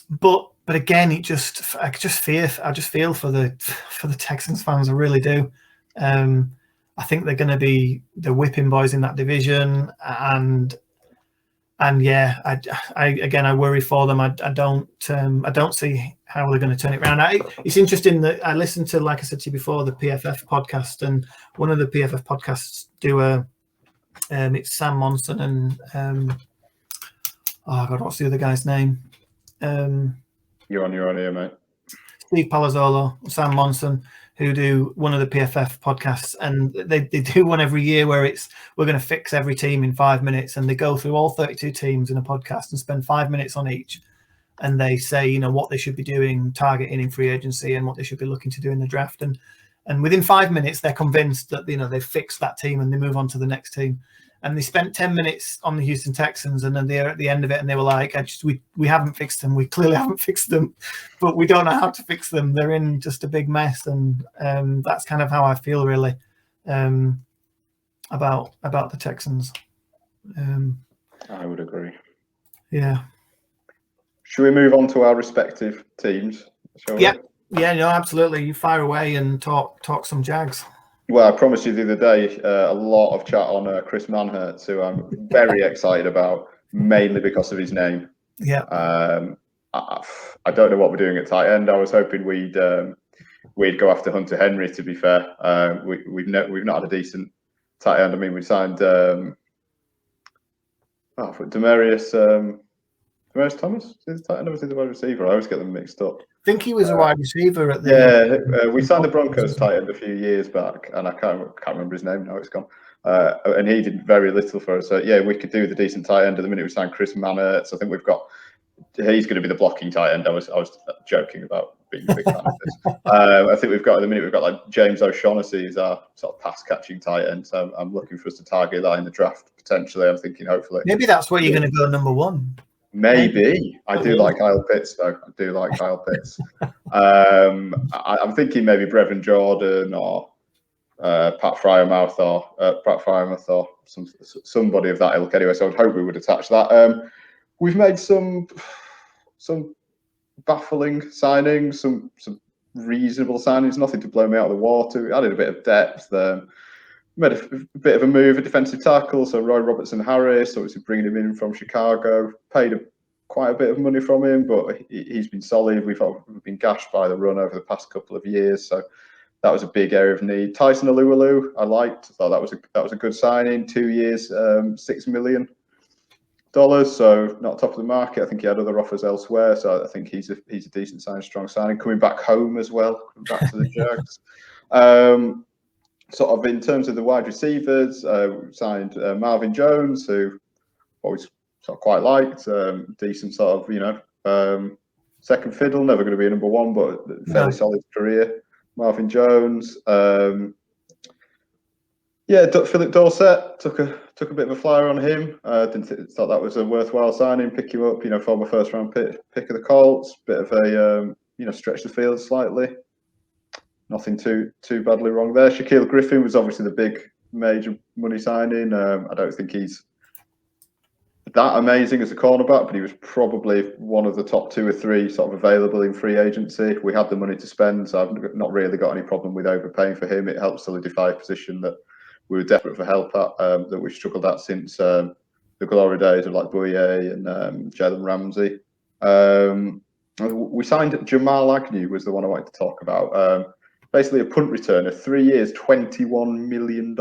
But again, I just feel for the Texans fans. I really do. I think they're going to be the whipping boys in that division, and yeah, I worry for them. I don't see how they're going to turn it around. It's interesting that I listened to, like I said to you before, the PFF podcast, and one of the PFF podcasts do it's Sam Monson and what's the other guy's name? You're on here, mate. Steve Palazzolo, Sam Monson, who do one of the PFF podcasts, and they do one every year where we're going to fix every team in 5 minutes, and they go through all 32 teams in a podcast and spend 5 minutes on each, and they say what they should be doing, targeting in free agency, and what they should be looking to do in the draft, and within 5 minutes they're convinced that they've fixed that team, and they move on to the next team. and they spent 10 minutes on the Houston Texans, and then they're at the end of it, and they were like, we haven't fixed them. We clearly haven't fixed them, but we don't know how to fix them. They're in just a big mess, and that's kind of how I feel really about the Texans. I would agree. Yeah. Should we move on to our respective teams? Yeah, no, absolutely. You fire away and talk some Jags. Well, I promised you the other day a lot of chat on Chris Manhertz, who I'm very excited about, mainly because of his name. Yeah. I don't know what we're doing at tight end. I was hoping we'd go after Hunter Henry. To be fair, we've not had a decent tight end. I mean, we signed Demarius Thomas. Is he the tight end or was he the wide receiver? I always get them mixed up. I think he was a wide receiver at the. We signed the Broncos tight end a few years back, and I can't remember his name now. It's gone. And he did very little for us. So yeah, we could do with a decent tight end. At the minute we signed Chris Manhertz. I think he's going to be the blocking tight end. I was joking about being a big fan of this. I think we've got like James O'Shaughnessy is our sort of pass catching tight end. So I'm looking for us to target that in the draft potentially. I'm thinking hopefully. Maybe that's where you're going to go number one. Maybe. I do like Kyle Pitts, though. I do like Kyle Pitts. I'm thinking maybe Brevin Jordan or Pat Fryermouth or somebody of that ilk. Anyway, so I'd hope we would attach that. We've made some baffling signings, some reasonable signings, nothing to blow me out of the water. We added a bit of depth. Made a bit of a move at defensive tackle, so Robertson Harris, obviously bringing him in from Chicago, paid quite a bit of money from him, but he's been solid. We've been gashed by the run over the past couple of years, so that was a big area of need. Tyson Alualu, I thought that was a good signing. 2 years, $6 million. So not top of the market. I think he had other offers elsewhere, so I think he's a decent signing, strong signing. Coming back home as well, coming back to the Jags. Sort of in terms of the wide receivers, we signed Marvin Jones, who always sort of quite liked. Decent sort of, second fiddle, never going to be a number one, but fairly solid career. Marvin Jones. Philip Dorsett took a bit of a flyer on him. Thought that was a worthwhile signing. Pick him up, former first round pick of the Colts. Bit of a stretch the field slightly. Nothing too badly wrong there. Shaquille Griffin was obviously the big major money signing. I don't think he's that amazing as a cornerback, but he was probably one of the top 2 or 3 sort of available in free agency. We had the money to spend, so I've not really got any problem with overpaying for him. It helps solidify a position that we were desperate for help at, that we've struggled at since the glory days of like Bouye and Jalen Ramsey. We signed Jamal Agnew, was the one I wanted to talk about. Basically a punt returner, 3 years, $21 million.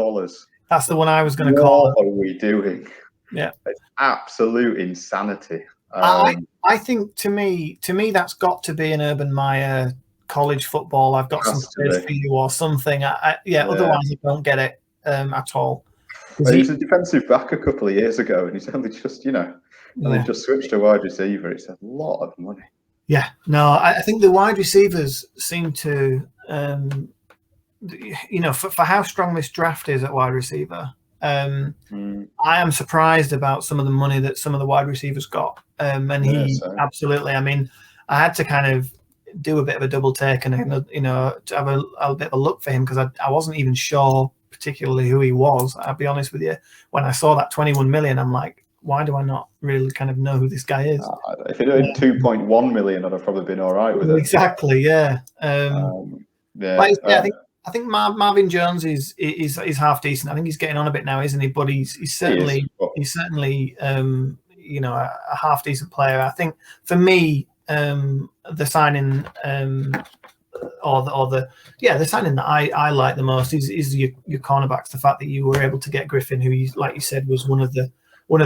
That's the one I was going to call. What are we doing? Yeah, it's absolute insanity. I think to me that's got to be an Urban Meyer college football. I've got some space for you or something. Otherwise I don't get it at all. He was a defensive back a couple of years ago, and he's only just just switched to wide receiver. It's a lot of money. Yeah, no, I think the wide receivers seem to, for how strong this draft is at wide receiver. I am surprised about some of the money that some of the wide receivers got. Absolutely. I mean, I had to kind of do a bit of a double take and, to have a bit of a look for him because I wasn't even sure particularly who he was. I'll be honest with you. When I saw that 21 million, I'm like, why do I not really kind of know who this guy is? If it had 2.1 million, I'd have probably been all right with it. Exactly. Yeah. I think Marvin Jones is half decent. I think he's getting on a bit now, isn't he? But he's certainly a half decent player. I think for me, the signing the signing that I like the most is your cornerbacks. The fact that you were able to get Griffin, who like you said was one of the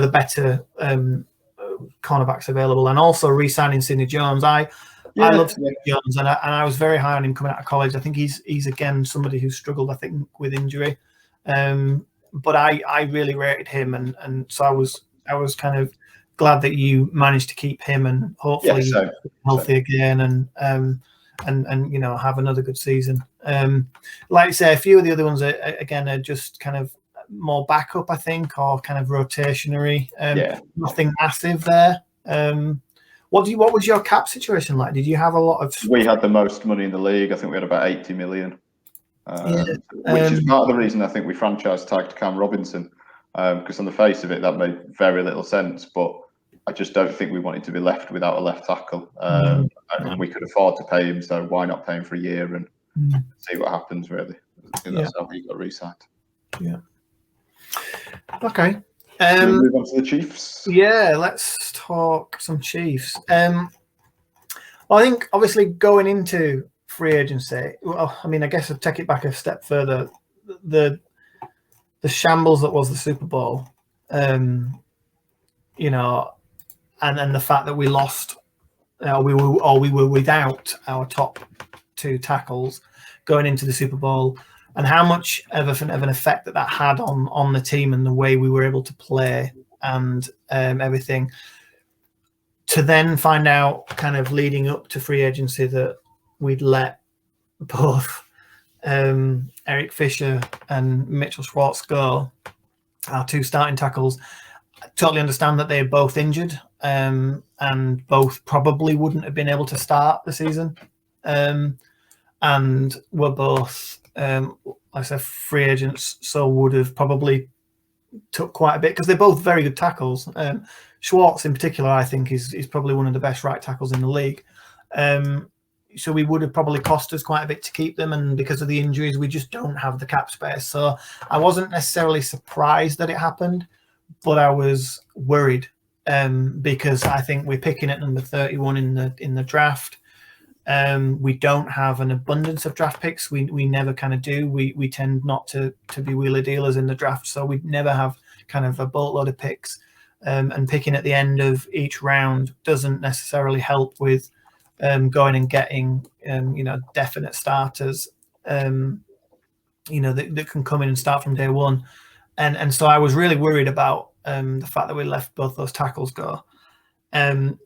better cornerbacks available, and also re-signing Sidney Jones. I love Sidney Jones, and I was very high on him coming out of college. I think he's again somebody who struggled, I think, with injury. But I really rated him, and so I was kind of glad that you managed to keep him and hopefully healthy again and have another good season. Like I say, a few of the other ones are just kind of more backup, I think, or kind of rotationary. Yeah. Nothing massive there. What was your cap situation like? Did you have a lot of? We had the most money in the league. I think we had about 80 million, which is part of the reason I think we franchise tagged Cam Robinson, because on the face of it, that made very little sense. But I just don't think we wanted to be left without a left tackle. And we could afford to pay him, so why not pay him for a year and see what happens, really? I think that's how he got re-signed. Yeah. Okay. Move on to the Chiefs. Yeah, let's talk some Chiefs. Well, I think obviously going into free agency, well, I mean, I guess I'll take it back a step further. The shambles that was the Super Bowl, you know, and the fact that we lost, we were without our top two tackles going into the Super Bowl, and how much of an effect that had on the team and the way we were able to play and everything. To then find out, kind of leading up to free agency, that we'd let both Eric Fisher and Mitchell Schwartz go, our two starting tackles. I totally understand that they're both injured, and both probably wouldn't have been able to start the season, and were both, like I said, free agents, so would have probably took quite a bit, because they're both very good tackles. Schwartz in particular, I think, is probably one of the best right tackles in the league. So we would have probably cost us quite a bit to keep them, and because of the injuries, we just don't have the cap space. So I wasn't necessarily surprised that it happened, but I was worried, because I think we're picking at number 31 in the draft. We don't have an abundance of draft picks. We never kind of do. We tend not to be wheeler dealers in the draft, so we never have kind of a boatload of picks. And picking at the end of each round doesn't necessarily help with going and getting definite starters, that can come in and start from day one. And so I was really worried about the fact that we left both those tackles go.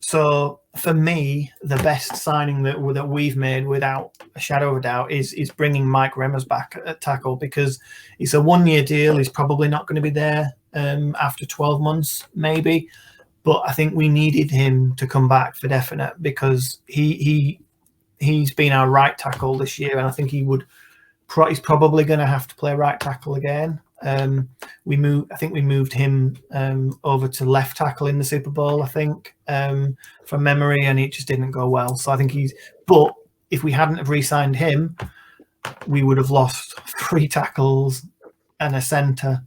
So for me, the best signing that we've made, without a shadow of a doubt, is bringing Mike Remmers back at tackle, because it's a 1-year deal. He's probably not going to be there after 12 months, maybe. But I think we needed him to come back for definite, because he's been our right tackle this year, and I think he's probably going to have to play right tackle again. We moved him over to left tackle in the Super Bowl, I think, from memory, and it just didn't go well. So I think but if we hadn't have re-signed him, we would have lost 3 tackles and a centre,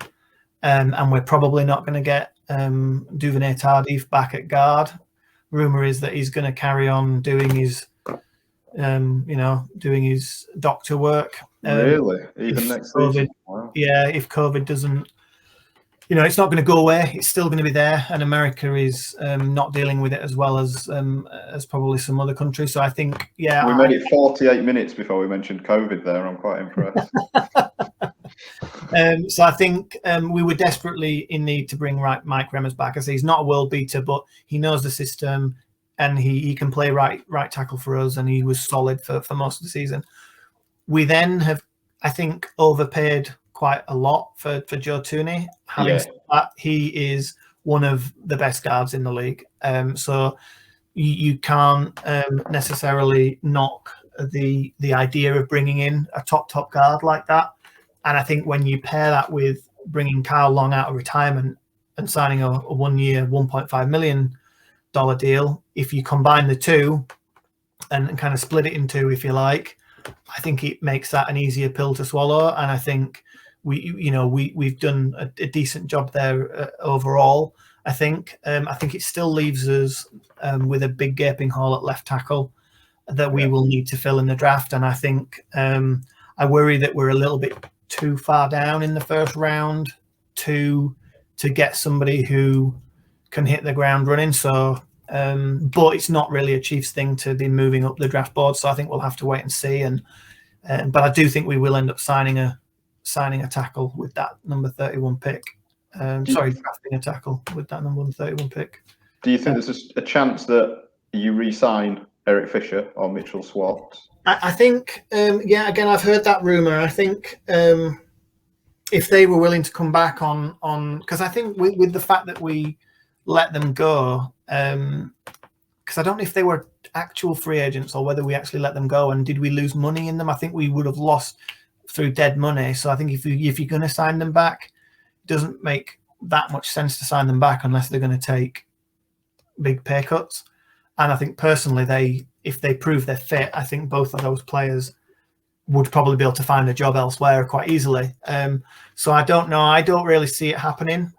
and we're probably not going to get Duvernay Tardif back at guard. Rumour is that he's going to carry on doing his doctor work. Really? Even next season? Wow. Yeah, if COVID doesn't, it's not going to go away. It's still going to be there, and America is not dealing with it as well as probably some other countries. So I think, we made it 48 minutes before we mentioned COVID there. I'm quite impressed. So I think we were desperately in need to bring Mike Remmers back. I say he's not a world beater, but he knows the system, and he can play right tackle for us, and he was solid for most of the season. We then have, I think, overpaid quite a lot for Joe Tooney. Having said that, he is one of the best guards in the league. So you can't necessarily knock the idea of bringing in a top guard like that. And I think when you pair that with bringing Kyle Long out of retirement and signing a 1-year, $1.5 million deal, if you combine the two and kind of split it in two, if you like, I think it makes that an easier pill to swallow. And I think we've done a decent job there overall. I think it still leaves us with a big gaping hole at left tackle that we will need to fill in the draft. And I think I worry that we're a little bit too far down in the first round to get somebody who can hit the ground running. So, but it's not really a Chiefs thing to be moving up the draft board. So I think we'll have to wait and see. But I do think we will end up signing a tackle with that number 31 pick. Drafting a tackle with that number 31 pick. Do you think there's a chance that you re-sign Eric Fisher or Mitchell Schwartz? I think, again, I've heard that rumor. I think if they were willing to come back on because I think with the fact that we let them go, because I don't know if they were actual free agents or whether we actually let them go, and did we lose money in them? I think we would have lost through dead money. So I think if you're going to sign them back, it doesn't make that much sense to sign them back unless they're going to take big pay cuts. And I think personally, if they prove they're fit, I think both of those players would probably be able to find a job elsewhere quite easily. So I don't know. I don't really see it happening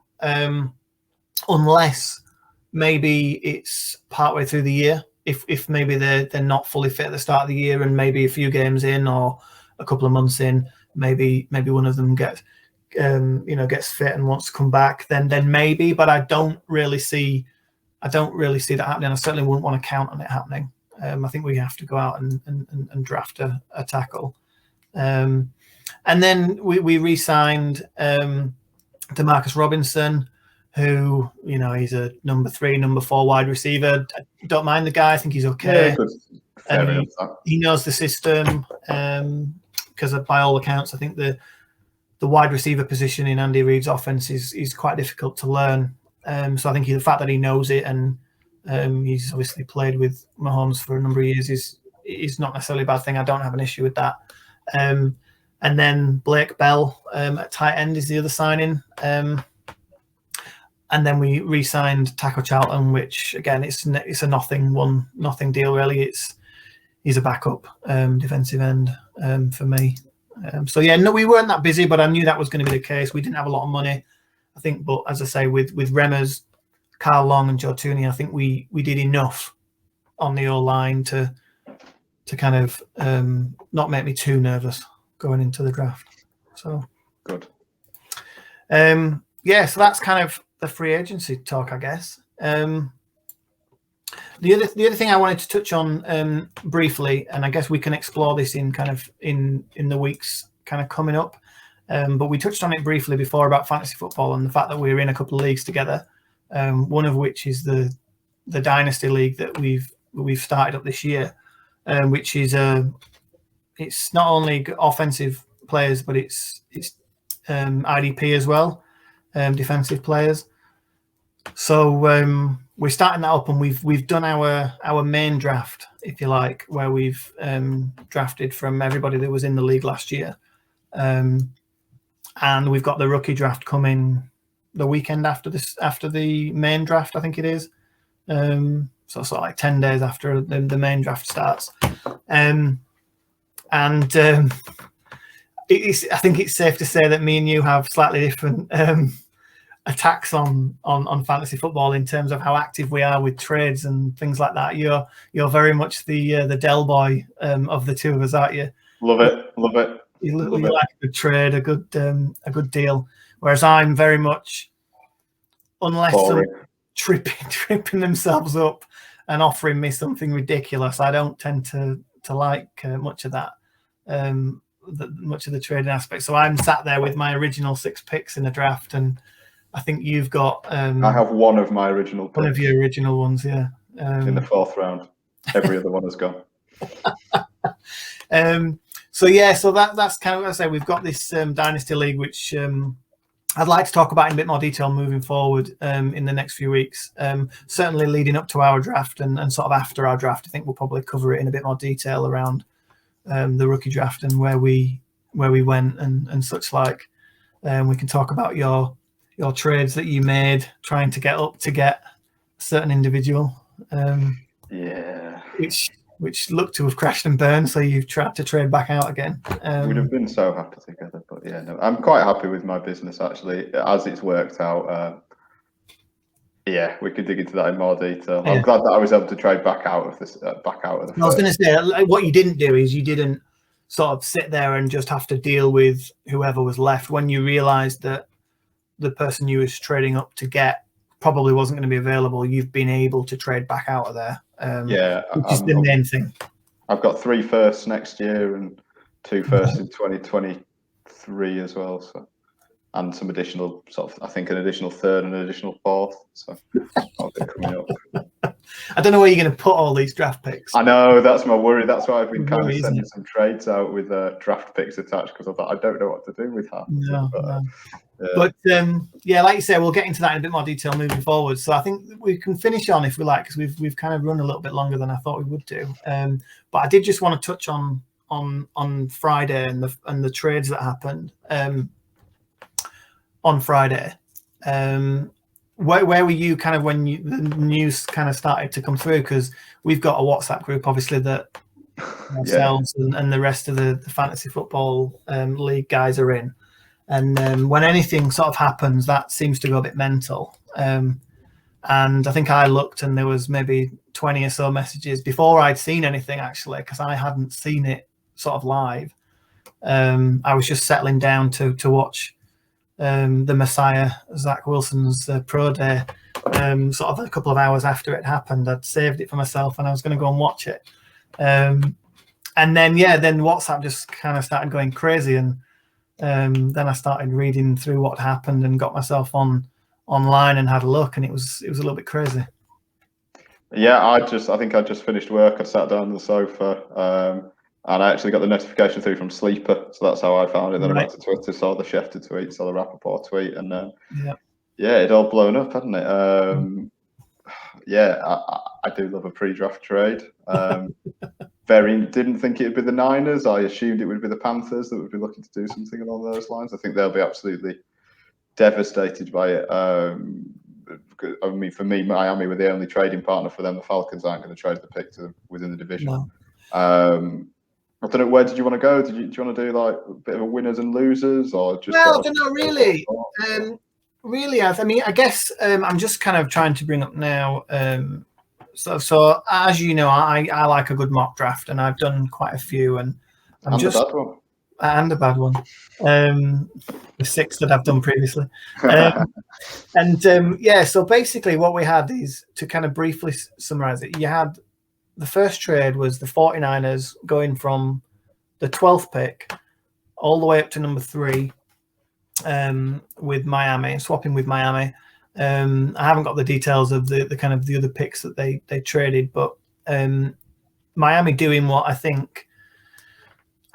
unless maybe it's partway through the year. If maybe they're not fully fit at the start of the year, and maybe a few games in or a couple of months in, maybe one of them gets fit and wants to come back, then maybe. But I don't really see that happening. I certainly wouldn't want to count on it happening. I think we have to go out and draft a tackle. And then we re-signed DeMarcus Robinson, who, he's a number 3, number 4 wide receiver. I don't mind the guy. I think he's okay. Yeah, good. Fair enough. He knows the system because by all accounts, I think the wide receiver position in Andy Reid's offense is quite difficult to learn. So I think the fact that he knows it and he's obviously played with Mahomes for a number of years is not necessarily a bad thing. I don't have an issue with that. And then Blake Bell at tight end is the other signing. And then we re-signed Taco Charlton, which again it's a nothing deal really. He's a backup defensive end for me. So yeah, no, we weren't that busy, but I knew that was going to be the case. We didn't have a lot of money, I think, but as I say, with Remmers, Carl Long, and Joe Tooney, I think we did enough on the O-line to kind of not make me too nervous going into the draft. So good. Yeah, so that's kind of the free agency talk, I guess. The other thing I wanted to touch on briefly, and I guess we can explore this in the weeks kind of coming up, but we touched on it briefly before about fantasy football and the fact that we're in a couple of leagues together. One of which is the Dynasty League that we've started up this year, which is it's not only offensive players, but it's IDP as well, defensive players. So we're starting that up, and we've done our main draft, if you like, where we've drafted from everybody that was in the league last year, and we've got the rookie draft coming the weekend after the main draft, I think it is. So sort of like 10 days after the main draft starts. I think it's safe to say that me and you have slightly different attacks on fantasy football in terms of how active we are with trades and things like that. You're very much the Dell boy of the two of us, aren't you? Love it. You like a good trade, a good deal. Whereas I'm very much, unless someone tripping themselves up and offering me something ridiculous, I don't tend to like much of that, much of the trading aspect. So I'm sat there with my original 6 picks in the draft, and I think you've got. I have one of my original picks. One of your original ones, yeah. In the 4th round, every other one has gone. So that's kind of what I say. We've got this Dynasty League, which I'd like to talk about in a bit more detail moving forward in the next few weeks. Certainly leading up to our draft and sort of after our draft, I think we'll probably cover it in a bit more detail around the rookie draft and where we went and such like. We can talk about your trades that you made trying to get up to get a certain individual. Which looked to have crashed and burned, so you've tried to trade back out again. We'd have been so happy together, but yeah, no, I'm quite happy with my business actually, as it's worked out. Yeah, we could dig into that in more detail. Yeah. I'm glad that I was able to trade back out of this. I was going to say, what you didn't do is you didn't sort of sit there and just have to deal with whoever was left. When you realised that the person you was trading up to get probably wasn't going to be available, you've been able to trade back out of there. Which is the main thing. I've got 3 firsts next year and 2 firsts in 2023 as well. So, and some additional I think an additional 3rd and an additional 4th. So I'll be coming up. I don't know where you're going to put all these draft picks. I know, that's my worry. That's why I've been kind of sending Isn't some trades out with draft picks attached, because I thought I don't know what to do with half. No, but, no. Yeah. But like you say, we'll get into that in a bit more detail moving forward. So I think we can finish on, if we like, because we've kind of run a little bit longer than I thought we would do. But I did just want to touch on Friday and the trades that happened on Friday. Where were you kind of when the news kind of started to come through? Because we've got a WhatsApp group, obviously, that ourselves and the rest of the fantasy football league guys are in. And when anything sort of happens, that seems to go a bit mental. And I think I looked and there was maybe 20 or so messages before I'd seen anything, actually, because I hadn't seen it sort of live. I was just settling down to watch the Messiah, Zach Wilson's pro day, sort of a couple of hours after it happened. I'd saved it for myself and I was going to go and watch it. And then WhatsApp just kind of started going crazy. And then I started reading through what happened and got myself online and had a look, and it was a little bit crazy. Yeah, I think I just finished work. I sat down on the sofa, and I actually got the notification through from Sleeper, so that's how I found it. Then I went to Twitter, saw the Schefter tweet, saw the Rappaport tweet, and it all blown up, hadn't it? I do love a pre-draft trade. Didn't think it'd be the Niners. I assumed it would be the Panthers that would be looking to do something along those lines. I think they'll be absolutely devastated by it. I mean, for me, Miami were the only trading partner for them. The Falcons aren't going to trade the pick to within the division. No. I don't know, where did you want to go? Do you want to do like a bit of a winners and losers, or just? Well, I don't know, really. Really, I mean, I guess I'm just kind of trying to bring up now. So as you know, I like a good mock draft, and I've done quite a few, and a bad one. And a bad one. The 6 that I've done previously. So basically what we had is, to kind of briefly summarize it, you had the first trade was the 49ers going from the 12th pick all the way up to number 3 with Miami, swapping with Miami. I haven't got the details of the kind of the other picks that they traded, but Miami doing what I think,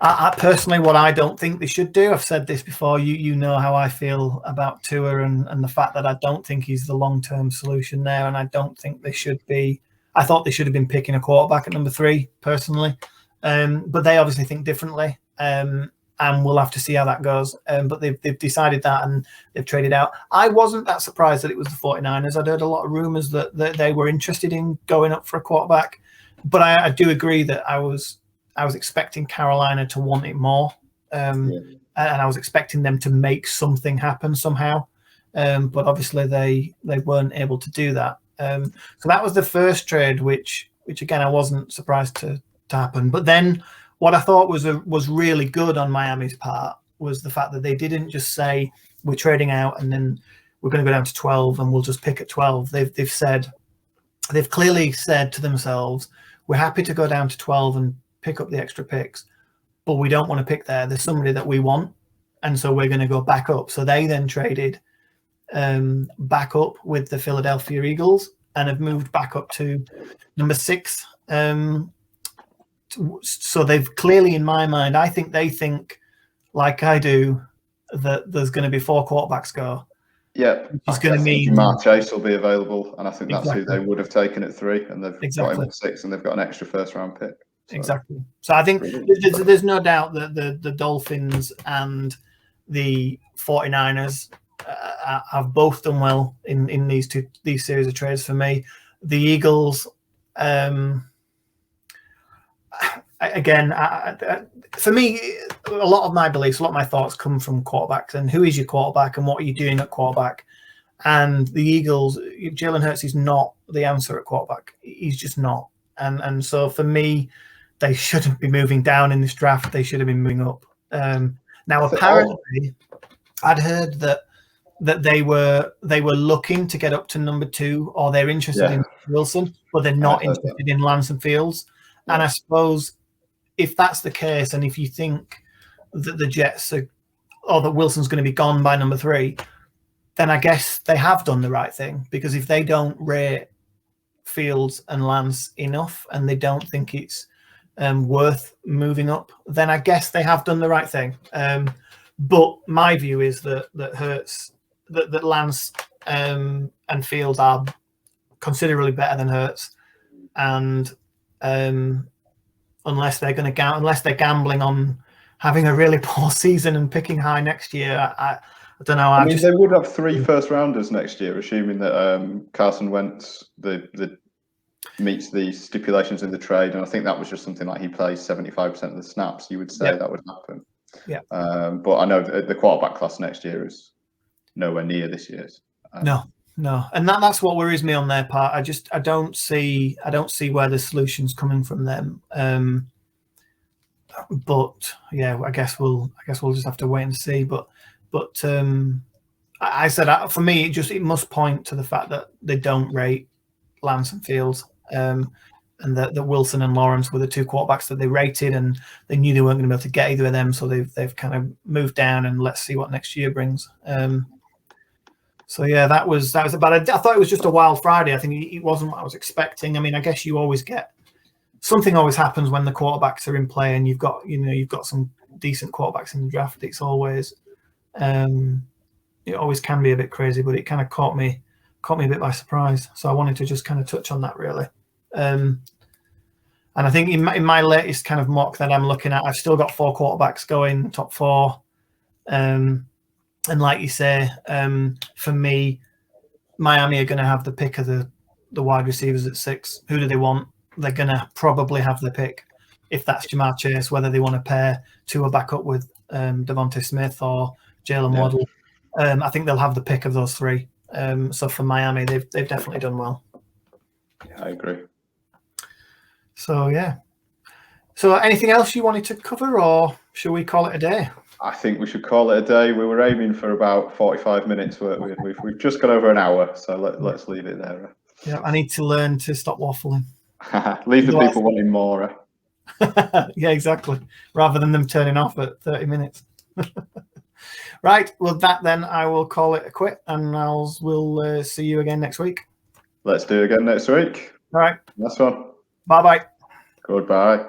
I personally, what I don't think they should do. I've said this before. You know how I feel about Tua and the fact that I don't think he's the long-term solution there, and I don't think they should be. I thought they should have been picking a quarterback at number 3, personally, but they obviously think differently. And we'll have to see how that goes. But they've decided that, and they've traded out. I wasn't that surprised that it was the 49ers. I'd heard a lot of rumors that they were interested in going up for a quarterback. But I do agree that I was expecting Carolina to want it more. And I was expecting them to make something happen somehow. But obviously they weren't able to do that. So that was the first trade, which again, I wasn't surprised to happen. But then what I thought was really good on Miami's part was the fact that they didn't just say, we're trading out and then we're going to go down to 12 and we'll just pick at 12. They've clearly said to themselves, we're happy to go down to 12 and pick up the extra picks, but we don't want to pick there. There's somebody that we want, and so we're going to go back up. So they then traded back up with the Philadelphia Eagles and have moved back up to number 6. So they've clearly, in my mind, I think they think, like I do, that there's going to be 4 quarterbacks go. Yeah, it's going to mean Jamar Chase will be available, and I think that's who they would have taken at 3, and they've got him at 6, and they've got an extra first-round pick. So. Exactly. So I think there's no doubt that the Dolphins and the 49ers have both done well in these series of trades for me. The Eagles, again, for me, a lot of my beliefs, a lot of my thoughts come from quarterbacks and who is your quarterback and what are you doing at quarterback. And the Eagles, Jalen Hurts is not the answer at quarterback. He's just not. And so for me, they shouldn't be moving down in this draft. They should have been moving up. Now, apparently, I'd heard that they were looking to get up to number 2, or they're interested in Wilson, but they're not interested in Lance and Fields. Yeah. And I suppose if that's the case, and if you think that the Jets or that Wilson's going to be gone by number 3, then I guess they have done the right thing, because if they don't rate Fields and Lance enough, and they don't think it's worth moving up, then I guess they have done the right thing. But my view is that Lance and Fields are considerably better than Hurts, and unless they're gambling on having a really poor season and picking high next year, I don't know. I mean, they would have 3 first-rounders next year, assuming that Carson Wentz meets the stipulations in the trade, and I think that was just something like he plays 75% of the snaps. You would say that would happen. Yeah. But I know the quarterback class next year is nowhere near this year's. No, and that's what worries me on their part. I don't see where the solution's coming from them. But yeah, I guess we'll just have to wait and see. But I said for me, it must point to the fact that they don't rate Lance and Fields, and that Wilson and Lawrence were the 2 quarterbacks that they rated, and they knew they weren't going to be able to get either of them, so they've kind of moved down, and let's see what next year brings. So yeah, that was about it. I thought it was just a wild Friday. I think it wasn't what I was expecting. I mean, I guess you always get something always happens when the quarterbacks are in play, and you've got some decent quarterbacks in the draft. It's always it always can be a bit crazy, but it kind of caught me a bit by surprise. So I wanted to just kind of touch on that really. And I think in my latest kind of mock that I'm looking at, I've still got 4 quarterbacks going top 4. And like you say, for me, Miami are going to have the pick of the wide receivers at 6. Who do they want? They're going to probably have the pick if that's Jamar Chase, whether they want to pair Tua back up with Devontae Smith or Jalen Waddle. I think they'll have the pick of those 3. So for Miami, they've definitely done well. Yeah, I agree. So yeah. So anything else you wanted to cover, or should we call it a day? I think we should call it a day. We were aiming for about 45 minutes. We've just got over an hour, so let's leave it there. Yeah, I need to learn to stop waffling. Leave the people wanting more. Yeah, exactly. Rather than them turning off at 30 minutes. Right. Well, that then I will call it a quit, and we'll see you again next week. Let's do it again next week. All right. That's one. Bye-bye. Goodbye.